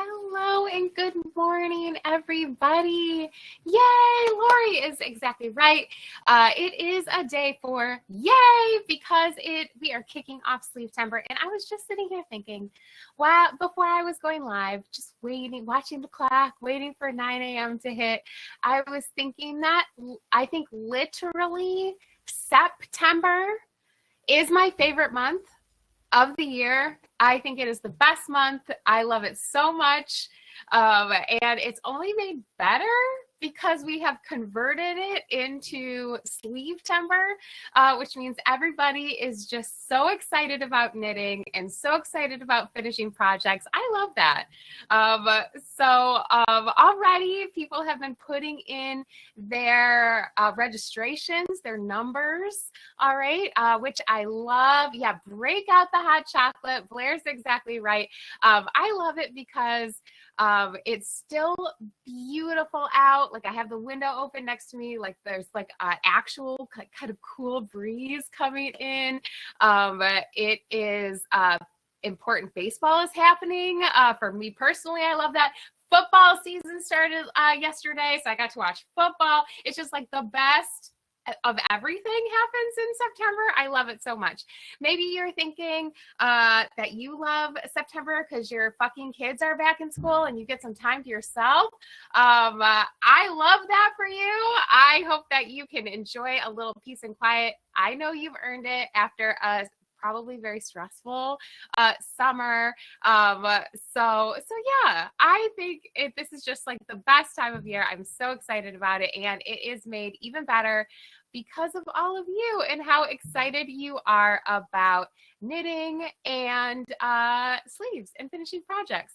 Hello and good morning, everybody. Yay, Lori is exactly right. It is a day for yay because we are kicking off Sleevetember. And I was just sitting here thinking, wow, before I was going live, just waiting, watching the clock, waiting for 9 a.m. to hit. I was thinking that I think literally September is my favorite month of the year. I think it is the best month. I love it so much. And it's only made better because we have converted it into Sleevetember, which means everybody is just so excited about knitting and so excited about finishing projects. I love that. Already people have been putting in their registrations, their numbers, all right, which I love. Yeah, break out the hot chocolate. Blair's exactly right. I love it because it's still beautiful out. Like I have the window open next to me. Like there's like an actual kind of cool breeze coming in. It is important baseball is happening. For me personally, I love that. Football season started yesterday, so I got to watch football. It's just like the best of everything happens in September. I love it so much. Maybe you're thinking that you love September because your fucking kids are back in school and you get some time to yourself. I love that for you. I hope that you can enjoy a little peace and quiet. I know you've earned it after a probably very stressful summer. So yeah, I think this is just like the best time of year. I'm so excited about it, and it is made even better because of all of you and how excited you are about knitting and sleeves and finishing projects.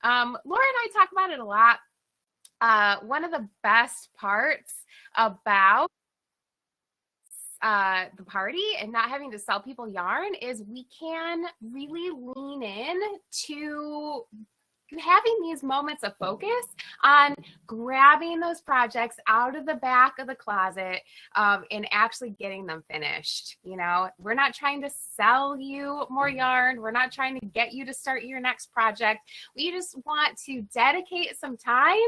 Laura and I talk about it a lot. One of the best parts about the party and not having to sell people yarn is we can really lean in to having these moments of focus on grabbing those projects out of the back of the closet and actually getting them finished. You know, we're not trying to sell you more yarn. We're not trying to get you to start your next project. We just want to dedicate some time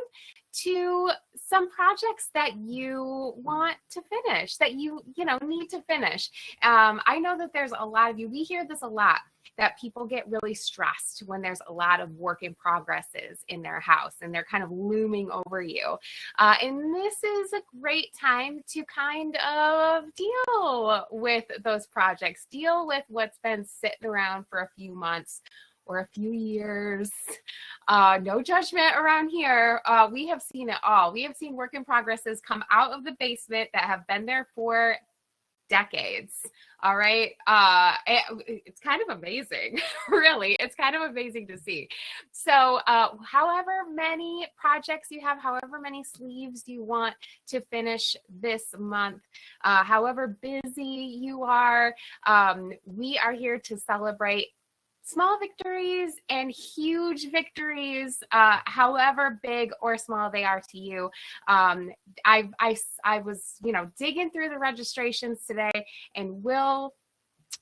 to some projects that you want to finish, that you need to finish. I know that there's a lot of you, we hear this a lot, that people get really stressed when there's a lot of work in progresses in their house and they're kind of looming over you. And this is a great time to kind of deal with those projects, deal with what's been sitting around for a few months or a few years. No judgment around here. We have seen it all. We have seen work in progresses come out of the basement that have been there for decades. All right. It's kind of amazing, really. It's kind of amazing to see. So however many projects you have, however many sleeves you want to finish this month, however busy you are, we are here to celebrate small victories and huge victories, however big or small they are to you. I was, digging through the registrations today, and we'll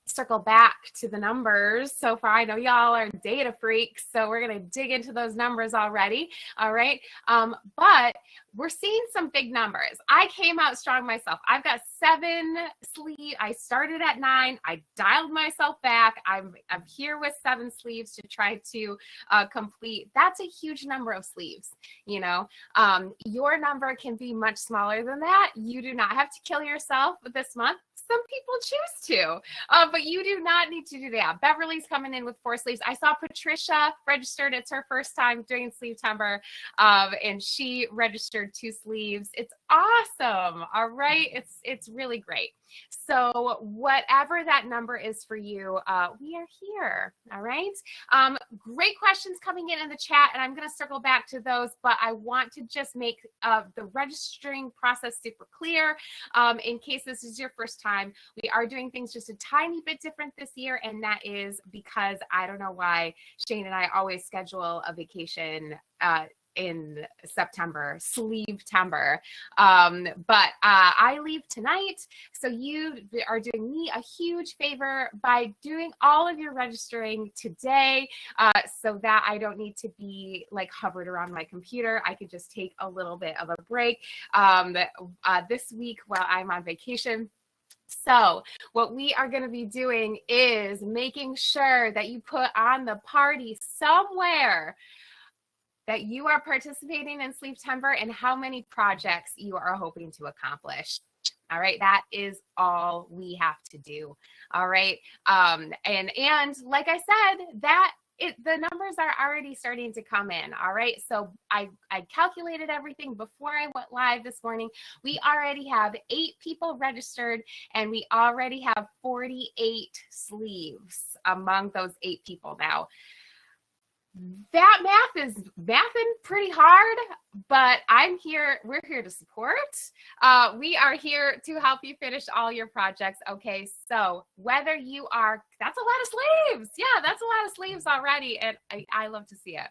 circle back to the numbers. So far, I know y'all are data freaks, so we're going to dig into those numbers already. All right. But we're seeing some big numbers. I came out strong myself. I've got 7 sleeves. I started at 9. I dialed myself back. I'm here with 7 sleeves to try to complete. That's a huge number of sleeves. Your number can be much smaller than that. You do not have to kill yourself this month. Some people choose to, but you do not need to do that. Beverly's coming in with 4 sleeves. I saw Patricia registered. It's her first time doing Sleevetember, and she registered 2 sleeves. It's awesome. All right. It's really great. So whatever that number is for you, we are here. All right. Great questions coming in the chat, and I'm going to circle back to those, but I want to just make the registering process super clear. In case this is your first time, we are doing things just a tiny bit different this year, and that is because I don't know why Shane and I always schedule a vacation in September, Sleevetember. But I leave tonight, so you are doing me a huge favor by doing all of your registering today, so that I don't need to be like hovered around my computer. I could just take a little bit of a break this week while I'm on vacation. So what we are going to be doing is making sure that you put on the party somewhere that you are participating in Sleevetember and how many projects you are hoping to accomplish. All right, that is all we have to do. All right, and like I said, the numbers are already starting to come in. All right, so I calculated everything before I went live this morning. We already have 8 people registered, and we already have 48 sleeves among those 8 people now. That math is mathing pretty hard, but we're here to support. We are here to help you finish all your projects. Okay, so whether you are, that's a lot of sleeves. Yeah, that's a lot of sleeves already, and I love to see it.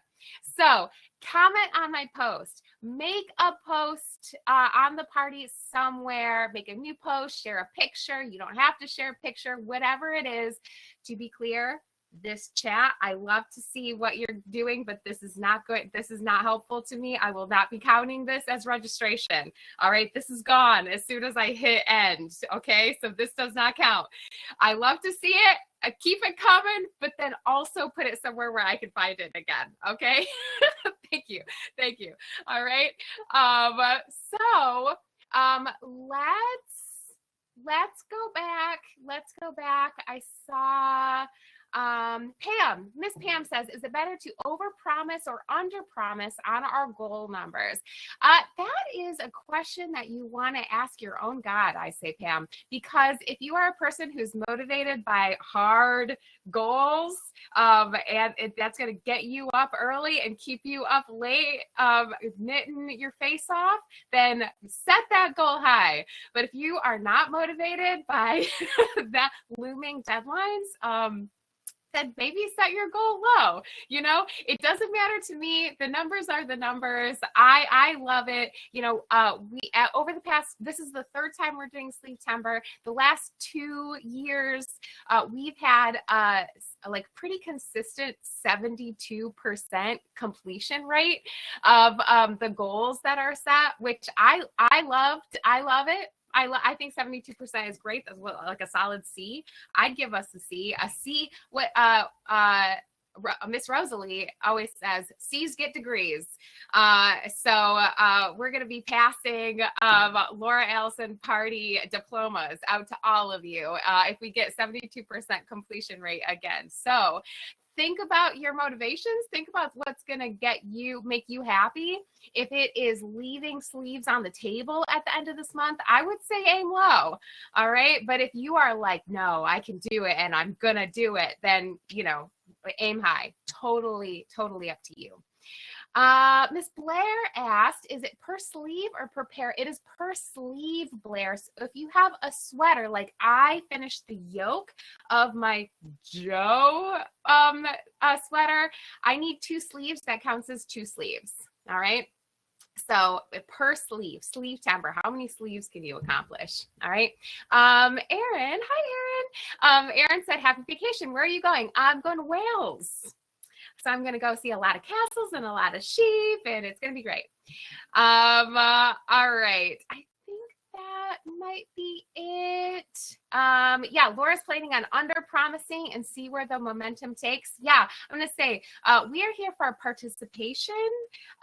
So comment on my post, make a post on the party somewhere, make a new post, share a picture. You don't have to share a picture, whatever it is. To be clear, this chat, I love to see what you're doing, but this is not good. This is not helpful to me. I will not be counting this as registration. All right, this is gone as soon as I hit end. Okay, so this does not count. I love to see it. I keep it coming, but then also put it somewhere where I can find it again. Okay, thank you. All right, let's go back. I saw Pam, Miss Pam says, is it better to overpromise or underpromise on our goal numbers? That is a question that you want to ask your own God, I say, Pam, because if you are a person who's motivated by hard goals, and that's going to get you up early and keep you up late, knitting your face off, then set that goal high. But if you are not motivated by that looming deadlines, then maybe set your goal low. You know, it doesn't matter to me. The numbers are the numbers. I love it. You know, over the past, this is the 3rd time we're doing Sleevetember. The last 2 years, we've had like pretty consistent 72% completion rate of the goals that are set, which I loved. I love it. I think 72% is great. That's like a solid C. I'd give us a C. A C. What Miss Rosalie always says, C's get degrees. So we're going to be passing Laura Allison party diplomas out to all of you if we get 72% completion rate again. So think about your motivations. Think about what's going to make you happy. If it is leaving sleeves on the table at the end of this month, I would say aim low. All right. But if you are like, no, I can do it and I'm going to do it, then, you know, aim high. Totally up to you. Miss Blair asked, is it per sleeve or per pair? It is per sleeve, Blair. So if you have a sweater, like I finished the yoke of my Joe sweater, I need 2 sleeves. That counts as 2 sleeves. All right. So per sleeve, Sleevetember, how many sleeves can you accomplish? All right. Erin, hi, Erin. Erin said, happy vacation. Where are you going? I'm going to Wales. So I'm going to go see a lot of castles and a lot of sheep, and it's going to be great. All right. I think that might be it. Yeah, Laura's planning on under-promising and see where the momentum takes. Yeah, I'm going to say we are here for participation,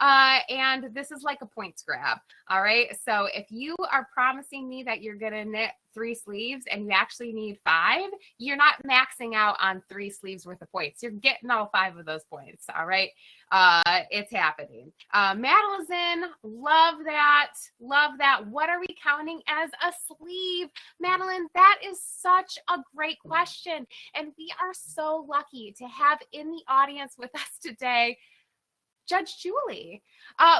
and this is like a points grab. All right. So if you are promising me that you're going to knit 3 sleeves and you actually need 5, you're not maxing out on 3 sleeves worth of points. You're getting all 5 of those points. All right. It's happening. Madeline, love that. What are we counting as a sleeve? Madeline, that is such a great question. And we are so lucky to have in the audience with us today, Judge Julie,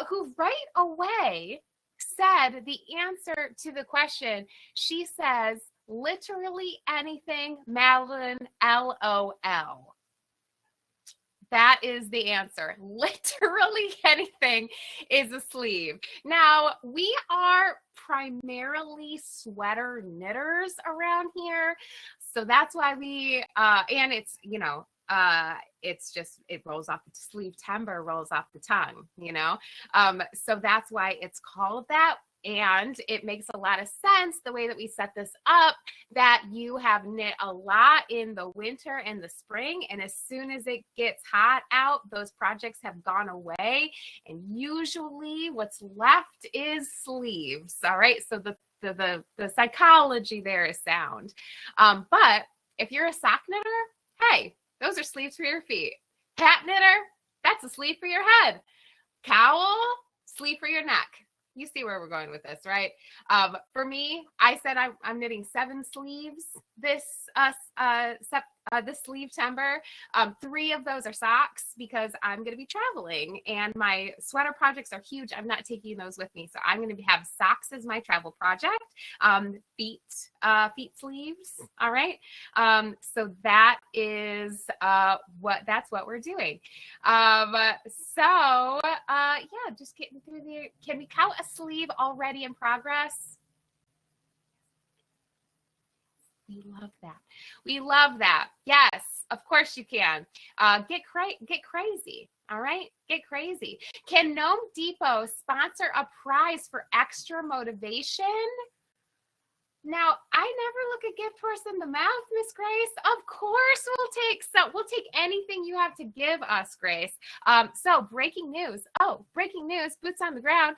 who right away said the answer to the question. She says, literally anything, Madeline, LOL. That is the answer. Literally anything is a sleeve. Now, we are primarily sweater knitters around here. So that's why and it's, it's just, it rolls off, Sleevetember rolls off the tongue, So that's why it's called that. And it makes a lot of sense the way that we set this up, that you have knit a lot in the winter and the spring. And as soon as it gets hot out, those projects have gone away. And usually what's left is sleeves. All right. So the psychology there is sound. But if you're a sock knitter, hey, those are sleeves for your feet. Hat knitter, that's a sleeve for your head. Cowl, sleeve for your neck. You see where we're going with this, right? For me, I said I'm knitting 7 sleeves this Sleevetember. 3 of those are socks because I'm going to be traveling, and my sweater projects are huge. I'm not taking those with me, so I'm going to have socks as my travel project. Feet sleeves. All right. So that is that's what we're doing. Yeah, just getting through can we count a sleeve already in progress? We love that. We love that. Yes, of course you can. Get crazy. All right, get crazy. Can Gnome Depot sponsor a prize for extra motivation? Now, I never look a gift horse in the mouth, Miss Grace. Of course, we'll take anything you have to give us, Grace. So breaking news. Breaking news, boots on the ground.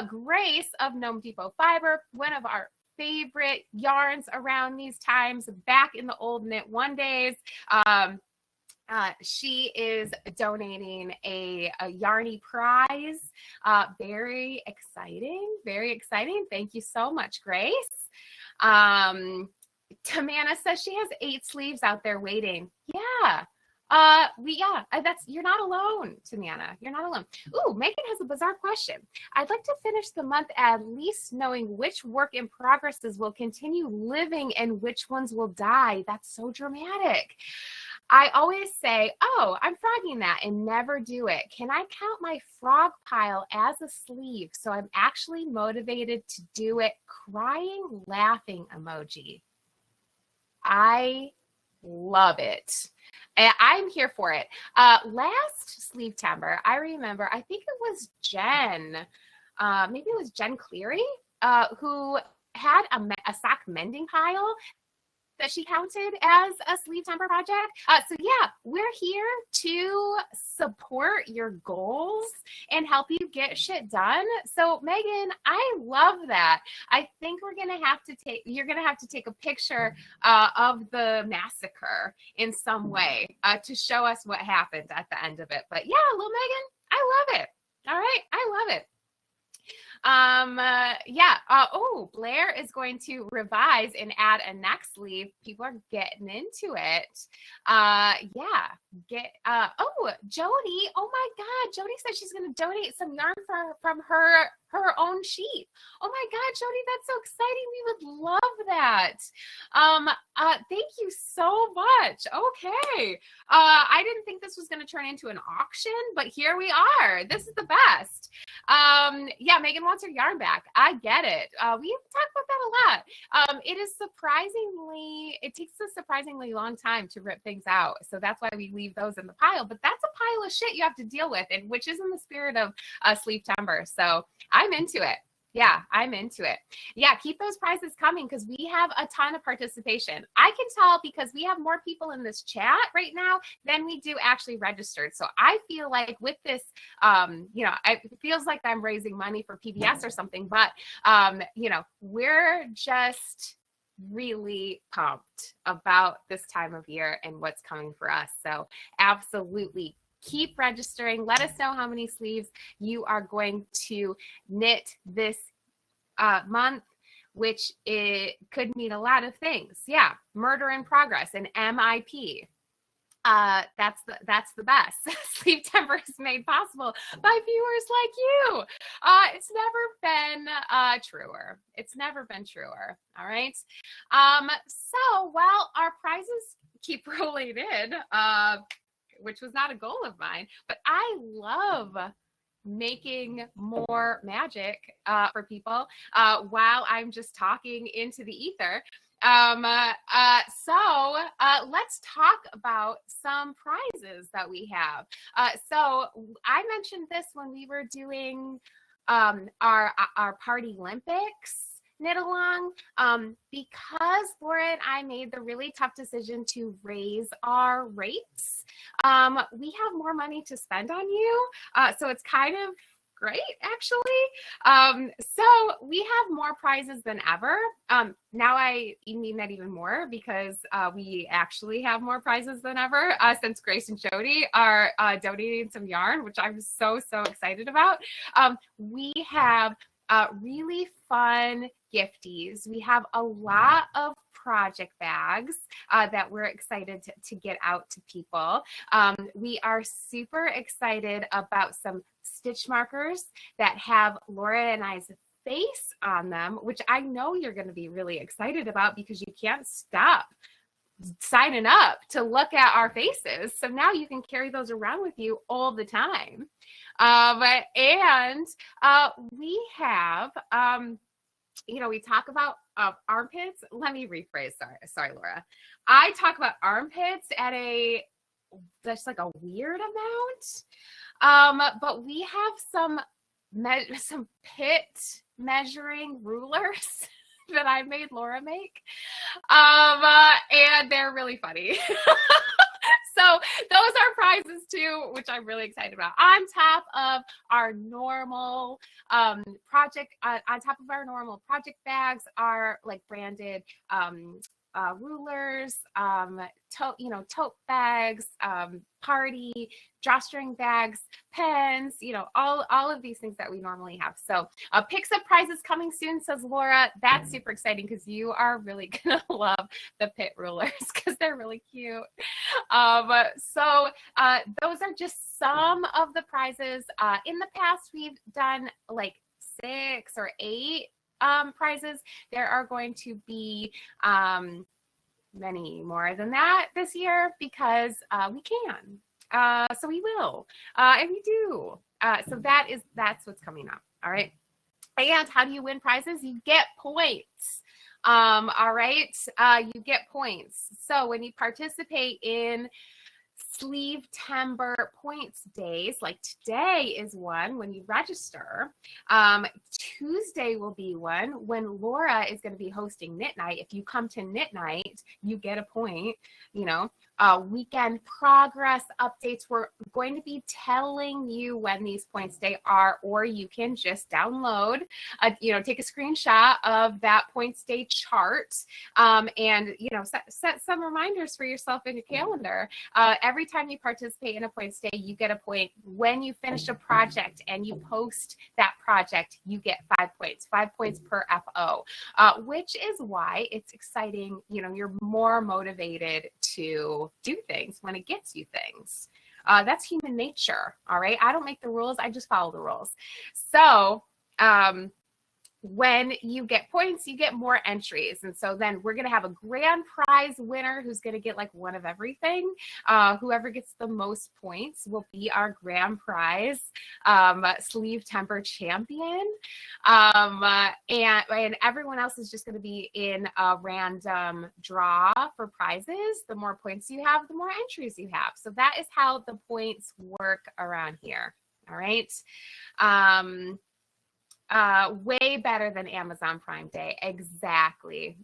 Grace of Gnome Depot Fiber, one of our favorite yarns around these times, back in the old Knit One days. She is donating a Yarny prize. Very exciting, very exciting. Thank you so much, Grace. Tamana says she has 8 sleeves out there waiting. Yeah. You're not alone, Tamana. You're not alone. Ooh, Megan has a bizarre question. I'd like to finish the month at least knowing which work in progresses will continue living and which ones will die. That's so dramatic. I always say, I'm frogging that, and never do it. Can I count my frog pile as a sleeve so I'm actually motivated to do it? Crying, laughing emoji. I love it. I'm here for it. Last Sleevetember, I remember, I think it was Jen, maybe it was Jen Cleary, who had a sock mending pile that she counted as a Sleevetember project. So yeah, we're here to support your goals and help you get shit done. So Megan, I love that. I think you're gonna have to take a picture of the massacre in some way to show us what happened at the end of it. But yeah, little Megan, I love it. All right, I love it. Blair is going to revise and add a neck sleeve. People are getting into it. Jody. Oh my God. Jody said she's going to donate some yarn from her own sheet. Oh my God, Jody, that's so exciting. We would love that. Thank you so much. Okay. I didn't think this was going to turn into an auction, but here we are. This is the best. Megan wants her yarn back. I get it. We talk about that a lot. It takes a surprisingly long time to rip things out. So that's why we leave those in the pile, but that's a pile of shit you have to deal with, and which is in the spirit of Sleevetember. So I'm into it. Yeah, I'm into it. Yeah, keep those prizes coming because we have a ton of participation. I can tell because we have more people in this chat right now than we do actually registered. So I feel like with this, it feels like I'm raising money for PBS or something, but, we're just really pumped about this time of year and what's coming for us. So absolutely. Keep registering. Let us know how many sleeves you are going to knit this month, which it could mean a lot of things. Yeah, murder in progress and MIP. That's the best. Sleevetember is made possible by viewers like you. It's never been truer. It's never been truer. All right. So while our prizes keep rolling in, which was not a goal of mine, but I love making more magic for people while I'm just talking into the ether. Let's talk about some prizes that we have. So I mentioned this when we were doing our Party Olympics knit along, because Laura and I made the really tough decision to raise our rates. We have more money to spend on you, so it's kind of great, actually. So we have more prizes than ever. Now I mean that even more because we actually have more prizes than ever since Grace and Jody are donating some yarn, which I'm so excited about. We have really fun gifties. We have a lot of project bags that we're excited to get out to people. We are super excited about some stitch markers that have Laura and I's face on them, which I know you're going to be really excited about because you can't stop signing up to look at our faces. So now you can carry those around with you all the time. We have, we talk about armpits. Let me rephrase. Sorry, Laura. I talk about armpits at that's like a weird amount. But we have some pit measuring rulers that I made Laura make. And they're really funny. So those are prizes too, which I'm really excited about. On top of our normal project bags are like branded rulers, tote bags, party, drawstring bags, pens, all of these things that we normally have. So picks up prizes coming soon, says Laura. That's super exciting because you are really gonna love the pit rulers because they're really cute. Those are just some of the prizes. In the past, we've done like 6 or 8 prizes. There are going to be many more than that this year because we can. So we will, and we do. So that's what's coming up. All right. And how do you win prizes? You get points. All right. You get points. So when you participate in Sleevetember points days, like today is one when you register. Tuesday will be one when Laura is going to be hosting Knit Night. If you come to Knit Night, you get a point. Weekend progress updates. We're going to be telling you when these points day are, or you can just download, take a screenshot of that points day chart, and set some reminders for yourself in your calendar. Every time you participate in a points day, you get a point. When you finish a project and you post that project, you get 5 points, 5 points per FO, which is why it's exciting. You're more motivated to do things when it gets you things. That's human nature. All right. I don't make the rules. I just follow the rules. So, when you get points, you get more entries. And so then we're going to have a grand prize winner who's going to get like one of everything. Whoever gets the most points will be our grand prize Sleevetember champion. And everyone else is just going to be in a random draw for prizes. The more points you have, the more entries you have. So that is how the points work around here. All right. Way better than Amazon Prime Day. Exactly.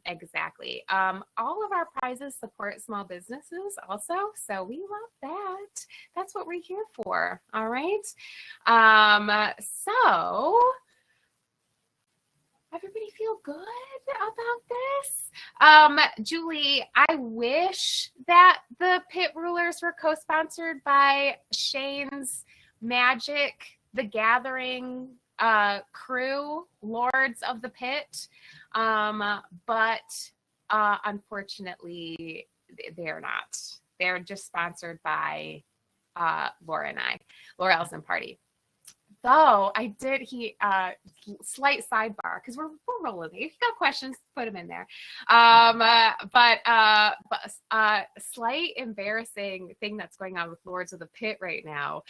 All of our prizes support small businesses also, so we love that. That's what we're here for. All right. So everybody feel good about this? Julie, I wish that the pit rulers were co-sponsored by Shane's Magic, The Gathering crew, Lords of the Pit, but unfortunately they're not. They're just sponsored by Laura and I, Laura Ellison Party. Although I did, slight sidebar, because we're rolling. If you got questions, put them in there. Slight embarrassing thing that's going on with Lords of the Pit right now.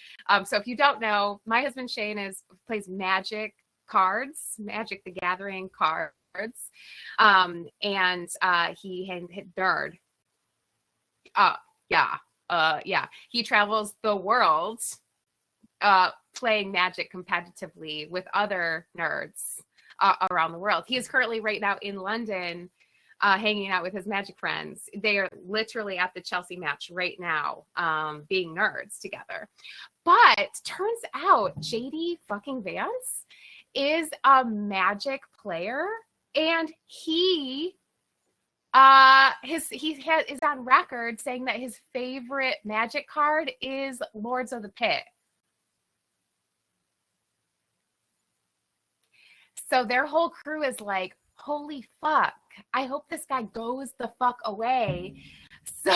So if you don't know, my husband Shane plays Magic cards, Magic the Gathering cards, and he hit nerd. Yeah. He travels the world playing Magic competitively with other nerds around the world. He is currently right now in London hanging out with his Magic friends. They are literally at the Chelsea match right now, being nerds together. But turns out JD fucking Vance is a Magic player, and he is on record saying that his favorite Magic card is Lords of the Pit. So their whole crew is like, holy fuck, I hope this guy goes the fuck away. So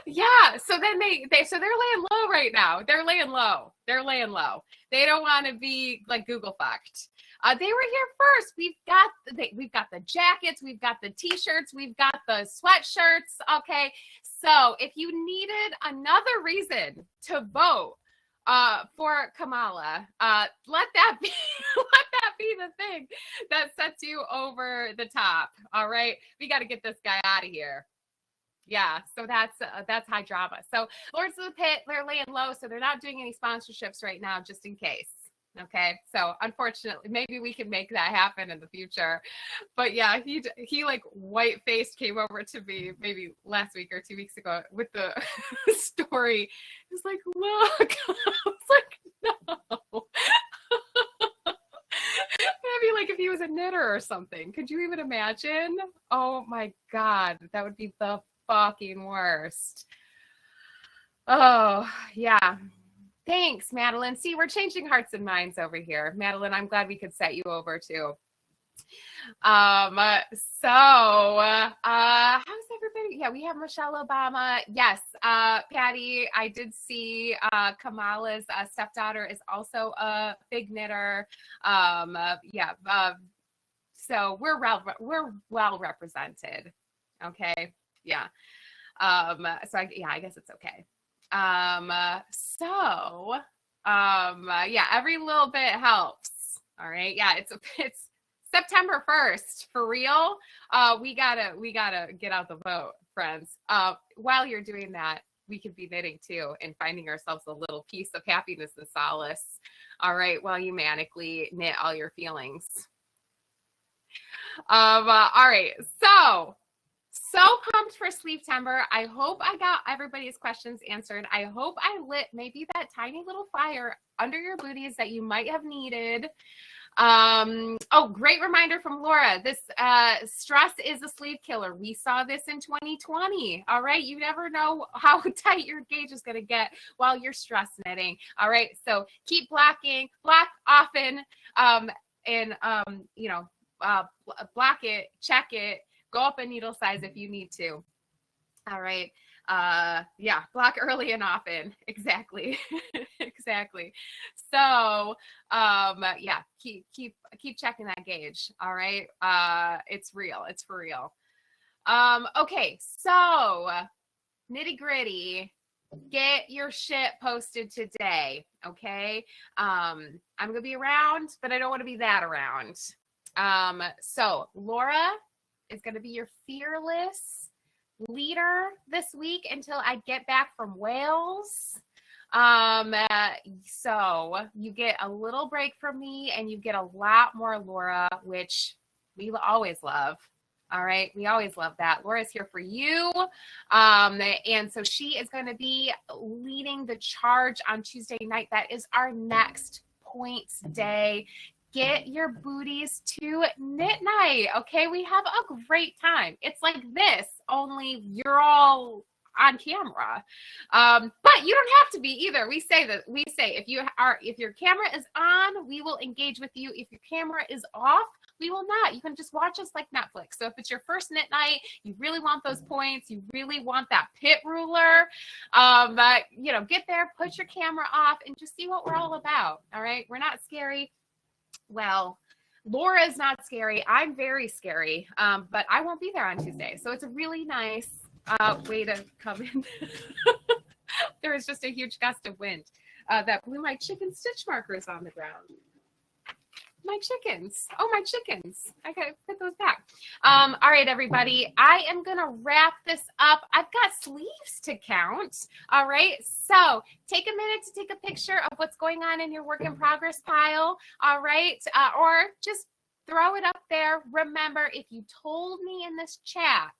yeah, so then so they're laying low right now. They're laying low. They don't want to be like Google fucked. They were here first. We've got the jackets, we've got the t-shirts, we've got the sweatshirts. Okay, so if you needed another reason to vote for Kamala, let that be the thing that sets you over the top. All right, we got to get this guy out of here. Yeah, so that's high drama. So Lords of the Pit, they're laying low, so they're not doing any sponsorships right now, just in case. Okay, so unfortunately, maybe we can make that happen in the future. But yeah, he like white-faced came over to me maybe last week or 2 weeks ago with the story. He's like, look. I was like, no. Maybe like if he was a knitter or something. Could you even imagine? Oh my God, that would be the fucking worst. Oh, yeah. Thanks, Madeline. See, we're changing hearts and minds over here. Madeline, I'm glad we could set you over too. How's everybody? Yeah, we have Michelle Obama. Yes, Patty, I did see Kamala's stepdaughter is also a big knitter. So we're well represented. Okay. Yeah. I guess it's okay. Every little bit helps. All right. Yeah, it's September 1st for real. We gotta get out the vote, friends. While you're doing that, we could be knitting too and finding ourselves a little piece of happiness and solace. All right, while you manically knit all your feelings. All right, so pumped for Sleevetember. I hope I got everybody's questions answered. I hope I lit maybe that tiny little fire under your booties that you might have needed. Great reminder from Laura. This stress is a sleeve killer. We saw this in 2020. All right. You never know how tight your gauge is going to get while you're stress knitting. All right. So keep blocking, block often, block it, check it, go up a needle size if you need to. All right. Block early and often. Exactly. Exactly. So, keep checking that gauge. All right. It's real. It's for real. Okay. So nitty gritty, get your shit posted today. Okay. I'm going to be around, but I don't want to be that around. So Laura is going to be your fearless leader this week until I get back from Wales. So you get a little break from me and you get a lot more Laura, which we always love. All right. We always love that. Laura's here for you. And so she is going to be leading the charge on Tuesday night. That is our next points day. Get your booties to knit night. Okay. We have a great time. It's like this, only you're all on camera. But But you don't have to be either. We say if your camera is on, we will engage with you. If your camera is off, we will not. You can just watch us like Netflix. So if it's your first knit night, you really want those points, you really want that pit ruler, get there, put your camera off, and just see what we're all about. All right, we're not scary. Well, Laura is not scary. I'm very scary, but I won't be there on Tuesday. So it's a really nice way to come in. There was just a huge gust of wind that blew my chicken stitch markers on the ground. My chickens. Oh, my chickens. I gotta put those back. All right, everybody. I am gonna wrap this up. I've got sleeves to count. All right. So take a minute to take a picture of what's going on in your work in progress pile. All right. Or just throw it up there. Remember, if you told me in this chat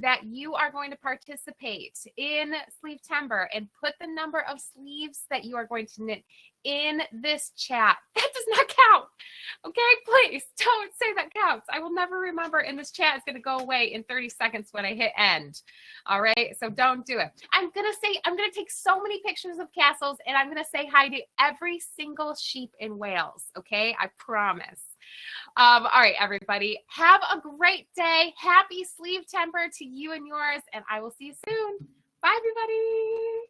that you are going to participate in Sleevetember and put the number of sleeves that you are going to knit in this chat, that does not count. Okay, please don't say that counts. I will never remember, and this chat is going to go away in 30 seconds when I hit end. All right, so don't do it. I'm going to take so many pictures of castles, and I'm going to say hi to every single sheep in Wales. Okay, I promise. All right, everybody, have a great day. Happy Sleevetember to you and yours, and I will see you soon. Bye, everybody.